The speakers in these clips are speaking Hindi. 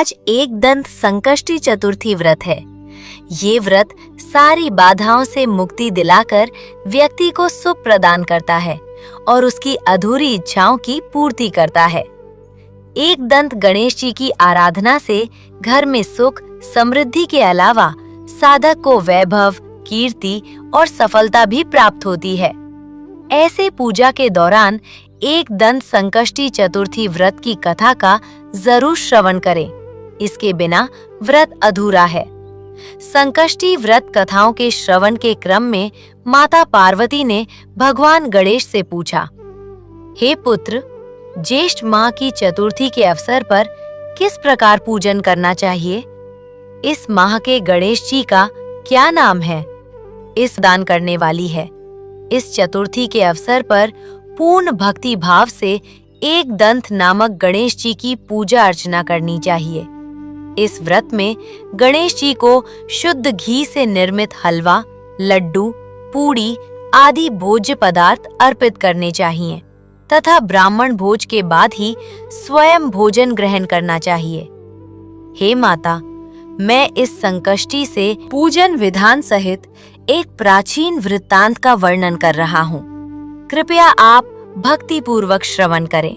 आज एक दंत संकष्टी चतुर्थी व्रत है। ये व्रत सारी बाधाओं से मुक्ति दिलाकर व्यक्ति को सुख प्रदान करता है और उसकी अधूरी इच्छाओं की पूर्ति करता है। एक दंत गणेश जी की आराधना से घर में सुख समृद्धि के अलावा साधक को वैभव, कीर्ति और सफलता भी प्राप्त होती है। ऐसे पूजा के दौरान एक दंत संकष्टी चतुर्थी व्रत की कथा का जरूर श्रवण करें। इसके बिना व्रत अधूरा है। संकष्टी व्रत कथाओं के श्रवण के क्रम में माता पार्वती ने भगवान गणेश से पूछा, हे पुत्र, ज्येष्ठ माह की चतुर्थी के अवसर पर किस प्रकार पूजन करना चाहिए? इस माह के गणेश जी का क्या नाम है? इस दान करने वाली है। इस चतुर्थी के अवसर पर पूर्ण भक्ति भाव से एक दंत नामक गणेश जी की पूजा अर्चना करनी चाहिए। इस व्रत में गणेश जी को शुद्ध घी से निर्मित हलवा, लड्डू, पूड़ी आदि भोज्य पदार्थ अर्पित करने चाहिए तथा ब्राह्मण भोज के बाद ही स्वयं भोजन ग्रहण करना चाहिए। हे माता, मैं इस संकष्टी से पूजन विधान सहित एक प्राचीन वृत्तांत का वर्णन कर रहा हूँ। कृपया आप भक्ति पूर्वक श्रवण करें।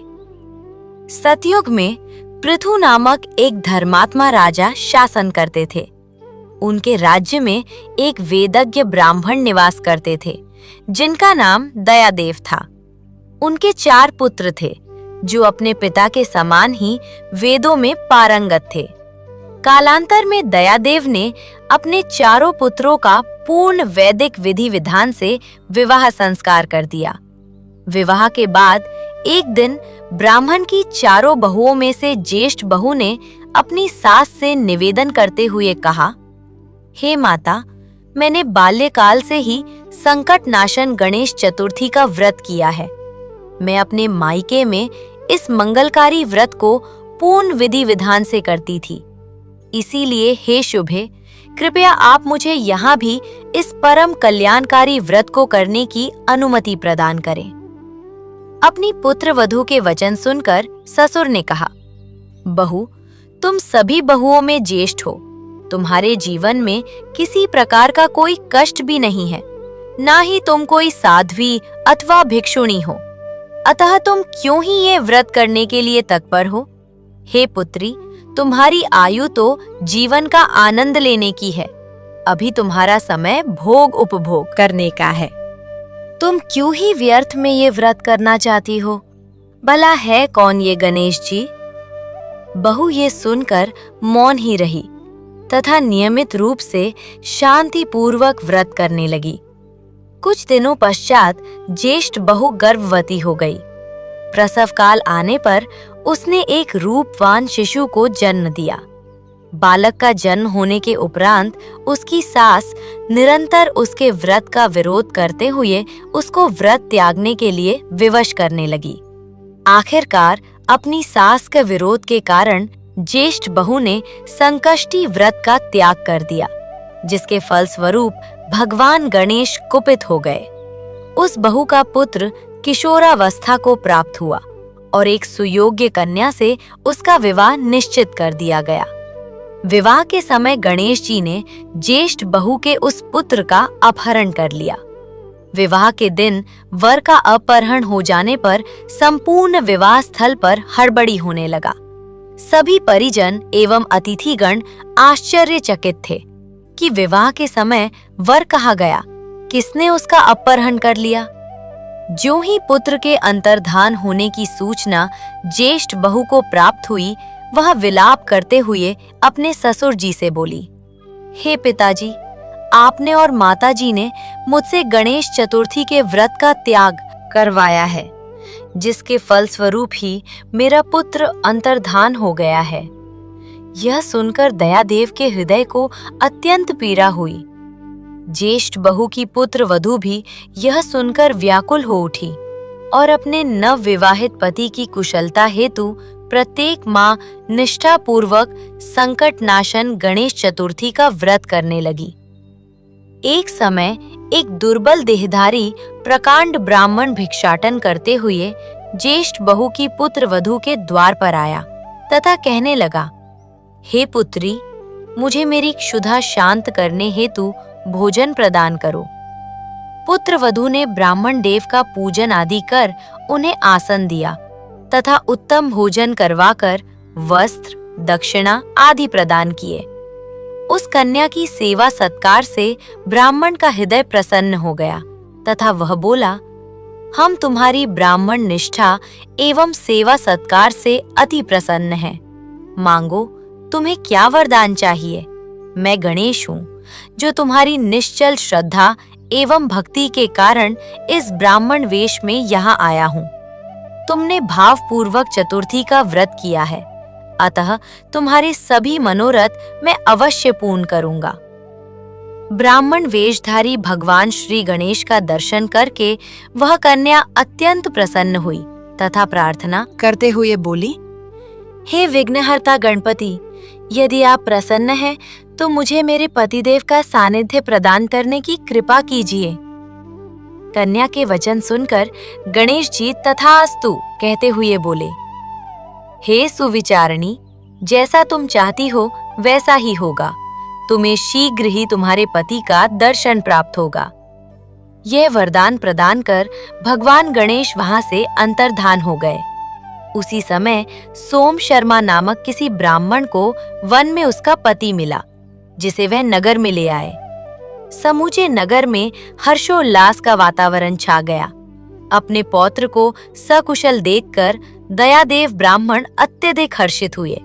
सतयुग में पृथु नामक एक धर्मात्मा राजा शासन करते थे। उनके राज्य में एक वेदज्ञ ब्राह्मण निवास करते थे जिनका नाम दयादेव था। उनके 4 पुत्र थे जो अपने पिता के समान ही वेदों में पारंगत थे। कालांतर में दयादेव ने अपने 4 पुत्रों का पूर्ण वैदिक विधि विधान से विवाह संस्कार कर दिया। विवाह के बाद एक दिन ब्राह्मण की 4 बहुओं में से ज्येष्ठ बहू ने अपनी सास से निवेदन करते हुए कहा, हे माता, मैंने बाल्यकाल से ही संकट नाशन गणेश चतुर्थी का व्रत किया है। मैं अपने मायके में इस मंगलकारी व्रत को पूर्ण विधि विधान से करती थी। इसीलिए हे शुभे, कृपया आप मुझे यहाँ भी इस परम कल्याणकारी व्रत को करने की अनुमति प्रदान करें। अपनी पुत्र वधू के वचन सुनकर ससुर ने कहा, बहू, तुम सभी बहुओं में ज्येष्ठ हो। तुम्हारे जीवन में किसी प्रकार का कोई कष्ट भी नहीं है, ना ही तुम कोई साध्वी अथवा भिक्षुणी हो। अतः तुम क्यों ही ये व्रत करने के लिए तत्पर हो? हे पुत्री, तुम्हारी आयु तो जीवन का आनंद लेने की है। अभी तुम्हारा समय भोग उपभोग करने का है। तुम क्यों ही व्यर्थ में ये व्रत करना चाहती हो? भला है कौन ये गणेश जी? बहू ये सुनकर मौन ही रही तथा नियमित रूप से शांति पूर्वक व्रत करने लगी। कुछ दिनों पश्चात ज्येष्ठ बहू गर्भवती हो गई। प्रसव काल आने पर उसने एक रूपवान शिशु को जन्म दिया। बालक का जन्म होने के उपरांत उसकी सास निरंतर उसके व्रत का विरोध करते हुए उसको व्रत त्यागने के लिए विवश करने लगी। आखिरकार अपनी सास के विरोध के कारण ज्येष्ठ बहू ने संकष्टी व्रत का त्याग कर दिया, जिसके फलस्वरूप भगवान गणेश कुपित हो गए। उस बहू का पुत्र किशोरावस्था को प्राप्त हुआ और एक सुयोग्य कन्या से उसका विवाह निश्चित कर दिया गया। विवाह के समय गणेश जी ने ज्येष्ठ बहू के उस पुत्र का अपहरण कर लिया। विवाह के दिन वर का अपहरण हो जाने पर संपूर्ण विवाह स्थल पर हड़बड़ी होने लगा। सभी परिजन एवं अतिथिगण आश्चर्यचकित थे कि विवाह के समय वर कहाँ गया, किसने उसका अपहरण कर लिया। जो ही पुत्र के अंतर्धान होने की सूचना ज्येष्ठ बहू को प्राप्त हुई, वह विलाप करते हुए अपने ससुर जी से बोली, हे पिताजी, आपने और माताजी ने मुझसे गणेश चतुर्थी के व्रत का त्याग करवाया है, जिसके फलस्वरूप ही मेरा पुत्र अंतर्धान हो गया है। यह सुनकर दयादेव के हृदय को अत्यंत पीड़ा हुई। ज्येष्ठ बहू की पुत्र वधू भी यह सुनकर व्याकुल हो उठी और अपने नव विवाहित पति की कुशलता हेतु प्रत्येक माह निष्ठा पूर्वक संकट नाशन गणेश चतुर्थी का व्रत करने लगी। एक समय एक दुर्बल देहधारी प्रकांड ब्राह्मण भिक्षाटन करते हुए ज्येष्ठ बहू की पुत्र वधू के द्वार पर आया तथा कहने लगा, हे पुत्री, मुझे मेरी क्षुधा शांत करने हेतु भोजन प्रदान करो। पुत्र वधू ने ब्राह्मण देव का पूजन आदि कर उन्हें आसन दिया तथा उत्तम भोजन करवाकर वस्त्र, दक्षिणा आदि प्रदान किए। उस कन्या की सेवा सत्कार से ब्राह्मण का हृदय प्रसन्न हो गया तथा वह बोला, हम तुम्हारी ब्राह्मण निष्ठा एवं सेवा सत्कार से अति प्रसन्न हैं। मांगो, तुम्हें क्या वरदान चाहिए? मैं गणेश हूँ, जो तुम्हारी निश्चल श्रद्धा एवं भक्ति के कारण इस ब्राह्मण वेश में यहाँ आया हूँ। तुमने भावपूर्वक चतुर्थी का व्रत किया है, अतः तुम्हारे सभी मनोरथ मैं अवश्य पूर्ण करूंगा। ब्राह्मण वेशधारी भगवान श्री गणेश का दर्शन करके वह कन्या अत्यंत प्रसन्न हुई तथा प्रार्थना करते हुए बोली, हे विघ्नहर्ता गणपति, यदि आप प्रसन्न हैं तो मुझे मेरे पतिदेव का सानिध्य प्रदान करने की कृपा कीजिए। कन्या के वचन सुनकर गणेश जी तथास्तु कहते हुए बोले, हे सुविचारिणी, जैसा तुम चाहती हो वैसा ही होगा। तुम्हें शीघ्र ही तुम्हारे पति का दर्शन प्राप्त होगा। यह वरदान प्रदान कर भगवान गणेश वहां से अंतर्धान हो गए। उसी समय सोम शर्मा नामक किसी ब्राह्मण को वन में उसका पति मिला, जिसे वह नगर में ले आए। समूचे नगर में हर्षोल्लास का वातावरण छा गया। अपने पौत्र को सकुशल देखकर दयादेव ब्राह्मण अत्यधिक हर्षित हुए।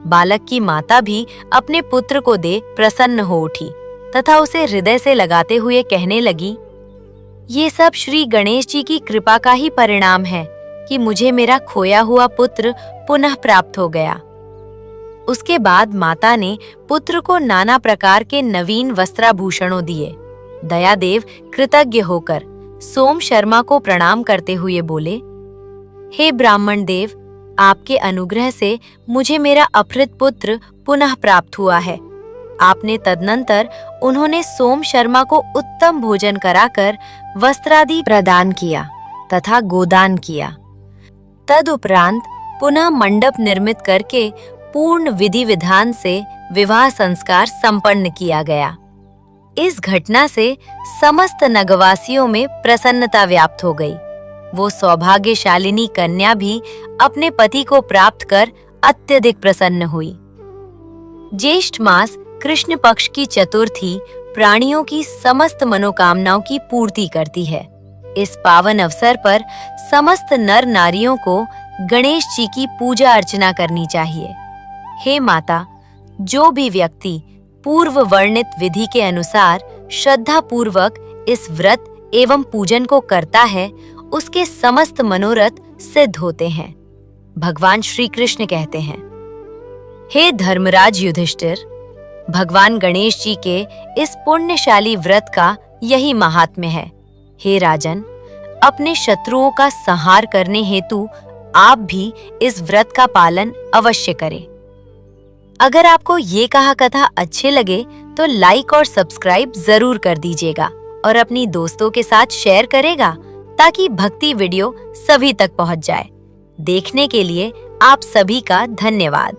बालक की माता भी अपने पुत्र को देख प्रसन्न हो उठी तथा उसे हृदय से लगाते हुए कहने लगी, ये सब श्री गणेश जी की कृपा का ही परिणाम है कि मुझे मेरा खोया हुआ पुत्र पुनः प्राप्त हो गया। उसके बाद माता ने पुत्र को नाना प्रकार के नवीन वस्त्राभूषणों दिए। दयादेव कृतज्ञ होकर सोम शर्मा को प्रणाम करते हुए बोले, हे ब्राह्मण देव, आपके अनुग्रह से मुझे मेरा अपहृत पुत्र पुनः प्राप्त हुआ है। आपने तदनंतर उन्होंने सोम शर्मा को उत्तम भोजन कराकर वस्त्रादि प्रदान किया तथा गोदान किया। तदुपरांत पुनः मंडप निर्मित करके पूर्ण विधि विधान से विवाह संस्कार संपन्न किया गया। इस घटना से समस्त नगरवासियों में प्रसन्नता व्याप्त हो गई। वो सौभाग्यशालिनी कन्या भी अपने पति को प्राप्त कर अत्यधिक प्रसन्न हुई। ज्येष्ठ मास कृष्ण पक्ष की चतुर्थी प्राणियों की समस्त मनोकामनाओं की पूर्ति करती है। इस पावन अवसर पर समस्त नर नारियों को गणेश जी की पूजा अर्चना करनी चाहिए। हे माता, जो भी व्यक्ति पूर्व वर्णित विधि के अनुसार श्रद्धा पूर्वक इस व्रत एवं पूजन को करता है, उसके समस्त मनोरथ सिद्ध होते हैं। भगवान श्री कृष्ण कहते हैं, हे धर्मराज युधिष्ठिर, भगवान गणेश जी के इस पुण्यशाली व्रत का यही महात्म्य है। हे राजन, अपने शत्रुओं का संहार करने हेतु आप भी इस व्रत का पालन अवश्य करें। अगर आपको ये कथा अच्छे लगे तो लाइक और सब्सक्राइब जरूर कर दीजिएगा और अपनी दोस्तों के साथ शेयर करेगा ताकि भक्ति वीडियो सभी तक पहुंच जाए। देखने के लिए आप सभी का धन्यवाद।